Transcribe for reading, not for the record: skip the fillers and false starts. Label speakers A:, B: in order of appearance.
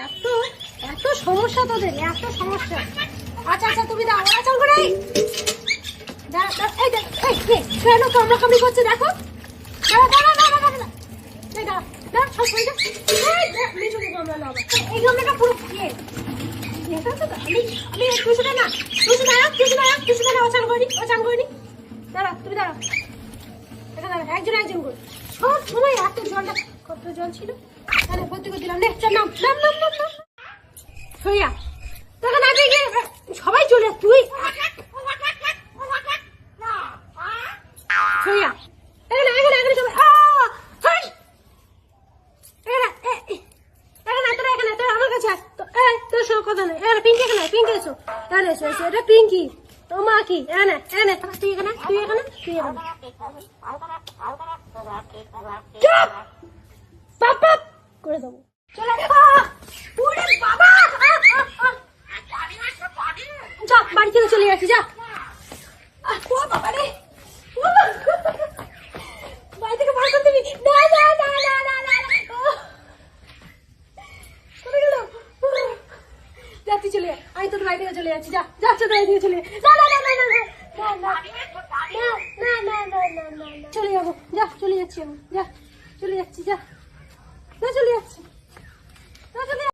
A: এত এত সমস্যা তোদের, এত সমস্যা। আচ্ছা আচ্ছা তুমি দাও, আচ্ছা করে কেন কামড়াকামড়ি করছে দেখো। এই গামলাটা পুরো খেয়ে একজন একজন করে সব সময় এত জলটা, কত জল ছিল ভর্তি করে দিলাম। নাম নাম নাম নাম নাম সইয়া তোকে না দিয়ে সবাই চলে তুই সইয়া এখানে এখানে এখানে সবাই আমার কাছে তোর সঙ্গে কথা নেই। পিঙ্কি এখানে, পিঙ্কি এসো, এখানে এসো এসো, এটা পিঙ্কি তোর মা কি এখানে এখানে, তুই এখানে তুই এখানে তুই এখানে পাপ পাপ করে দেবো। চলে বাবা যা বাড়ি থেকে চলে যাচ্ছি, যা বাবা রে বাড়ি থেকে বার করে দিবি। না না না না না না কোথায় গেল? যাচ্ছি চলে, আমি তোর বাড়ি থেকে চলে যাচ্ছি, যা যাচ্ছে তোর বাড়ি থেকে চলে। না না না না না না না না না না না না চলে যাবো, যা চলে যাচ্ছি আমি, যা চলে যাচ্ছি, যা।